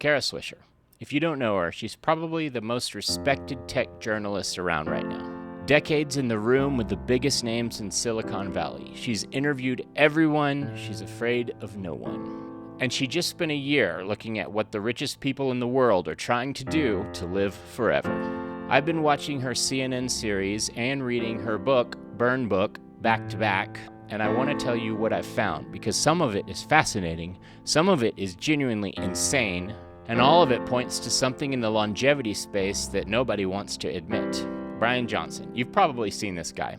Kara Swisher. If you don't know her, she's probably the most respected tech journalist around right now. Decades in the room with the biggest names in Silicon Valley. She's interviewed everyone. She's afraid of no one. And she just spent a year looking at what the richest people in the world are trying to do to live forever. I've been watching her CNN series and reading her book, Burn Book, back to back. And I want to tell you what I've found, because some of it is fascinating, some of it is genuinely insane, and all of it points to something in the longevity space that nobody wants to admit. Bryan Johnson. You've probably seen this guy.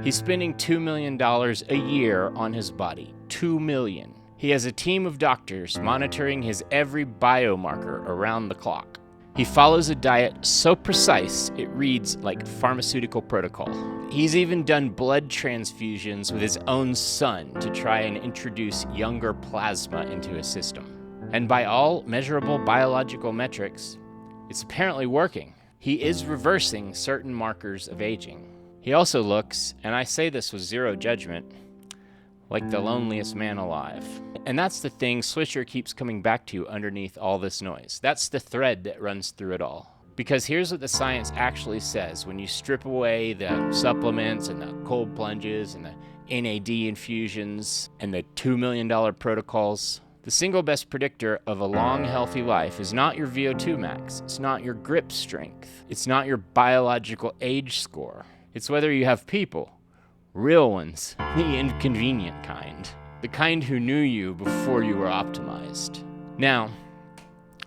He's spending $2 million a year on his body. $2 million. He has a team of doctors monitoring his every biomarker around the clock. He follows a diet so precise it reads like pharmaceutical protocol. He's even done blood transfusions with his own son to try and introduce younger plasma into his system. And by all measurable biological metrics, it's apparently working. He is reversing certain markers of aging. He also looks, and I say this with zero judgment, like the loneliest man alive. And that's the thing Swisher keeps coming back to underneath all this noise. That's the thread that runs through it all. Because here's what the science actually says when you strip away the supplements and the cold plunges and the NAD infusions and the $2 million protocols. The single best predictor of a long, healthy life is not your VO2 max. It's not your grip strength. It's not your biological age score. It's whether you have people. Real ones, the inconvenient kind. The kind who knew you before you were optimized. Now,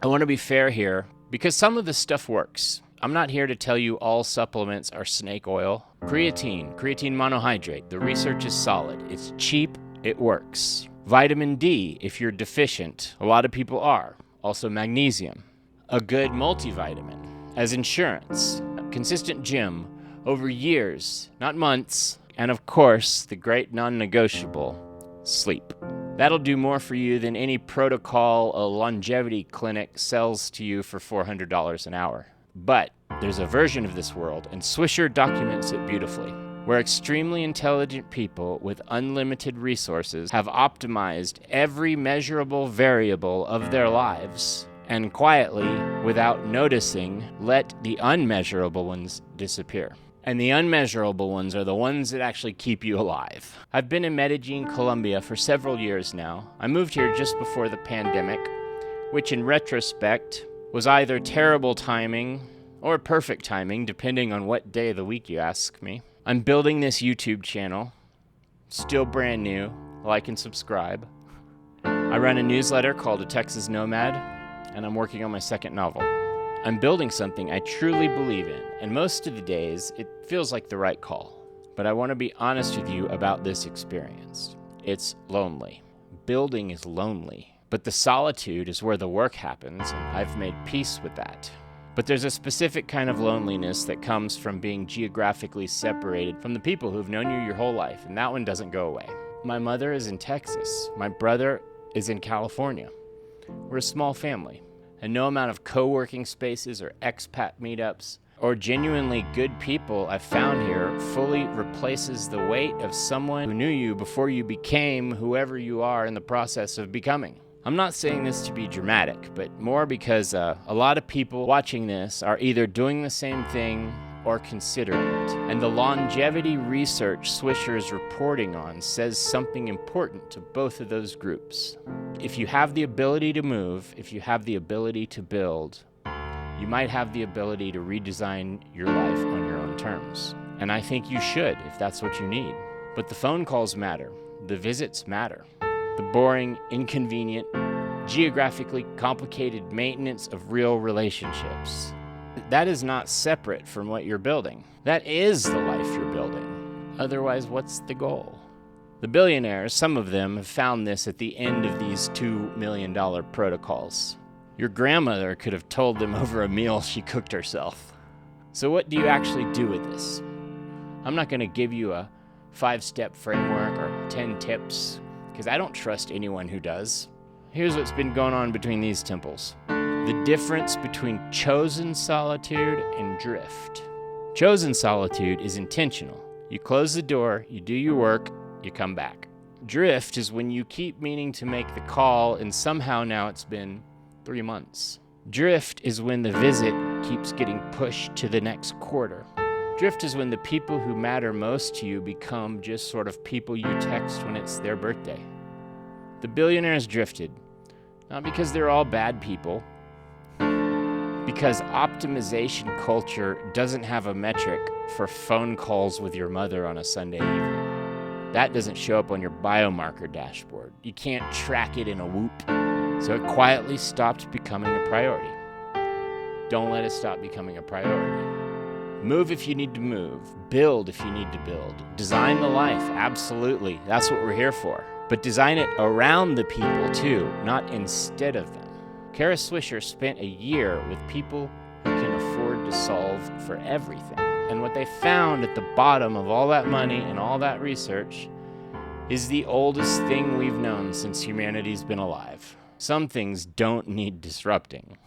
I want to be fair here, because some of this stuff works. I'm not here to tell you all supplements are snake oil. Creatine monohydrate, the research is solid. It's cheap, it works. Vitamin D, if you're deficient, a lot of people are. Also magnesium. A good multivitamin as insurance. Consistent gym over years, not months. And of course, the great non-negotiable, sleep. That'll do more for you than any protocol a longevity clinic sells to you for $400 an hour. But there's a version of this world, and Swisher documents it beautifully, where extremely intelligent people with unlimited resources have optimized every measurable variable of their lives, and quietly, without noticing, let the unmeasurable ones disappear. And the unmeasurable ones are the ones that actually keep you alive. I've been in Medellin, Colombia for several years now. I moved here just before the pandemic, which in retrospect was either terrible timing or perfect timing, depending on what day of the week you ask me. I'm building this YouTube channel, still brand new, like and subscribe. I run a newsletter called TEXAS NOMAD, and I'm working on my second novel. I'm building something I truly believe in, and most of the days it feels like the right call. But I want to be honest with you about this experience. It's lonely. Building is lonely, but the solitude is where the work happens, and I've made peace with that. But there's a specific kind of loneliness that comes from being geographically separated from the people who've known you your whole life, and that one doesn't go away. My mother is in Texas. My brother is in California. We're a small family. And no amount of co-working spaces or expat meetups or genuinely good people I've found here fully replaces the weight of someone who knew you before you became whoever you are in the process of becoming. I'm not saying this to be dramatic, but more because a lot of people watching this are either doing the same thing or considering it. And the longevity research Swisher is reporting on says something important to both of those groups. If you have the ability to move, if you have the ability to build, you might have the ability to redesign your life on your own terms. And I think you should, if that's what you need. But the phone calls matter. The visits matter. The boring, inconvenient, geographically complicated maintenance of real relationships. That is not separate from what you're building. That is the life you're building. Otherwise, what's the goal? The billionaires, some of them, have found this at the end of these $2 million protocols. Your grandmother could have told them over a meal she cooked herself. So what do you actually do with this? I'm not going to give you a 5-step framework or 10 tips, because I don't trust anyone who does. Here's what's been going on between these temples. The difference between chosen solitude and drift. Chosen solitude is intentional. You close the door, you do your work, you come back. Drift is when you keep meaning to make the call and somehow now it's been 3 months. Drift is when the visit keeps getting pushed to the next quarter. Drift is when the people who matter most to you become just sort of people you text when it's their birthday. The billionaires drifted, not because they're all bad people, because optimization culture doesn't have a metric for phone calls with your mother on a Sunday evening. That doesn't show up on your biomarker dashboard. You can't track it in a Whoop. So it quietly stopped becoming a priority. Don't let it stop becoming a priority. Move if you need to move. Build if you need to build. Design the life, absolutely. That's what we're here for. But design it around the people too, not instead of them. Kara Swisher spent a year with people who can afford to solve for everything. And what they found at the bottom of all that money and all that research is the oldest thing we've known since humanity's been alive. Some things don't need disrupting.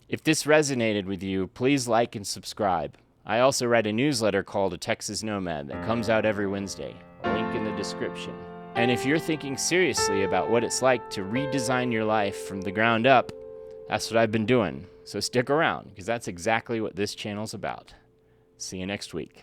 If this resonated with you, please like and subscribe. I also write a newsletter called TEXAS NOMAD that comes out every Wednesday. A link in the description. And if you're thinking seriously about what it's like to redesign your life from the ground up, that's what I've been doing. So stick around, because that's exactly what this channel's about. See you next week.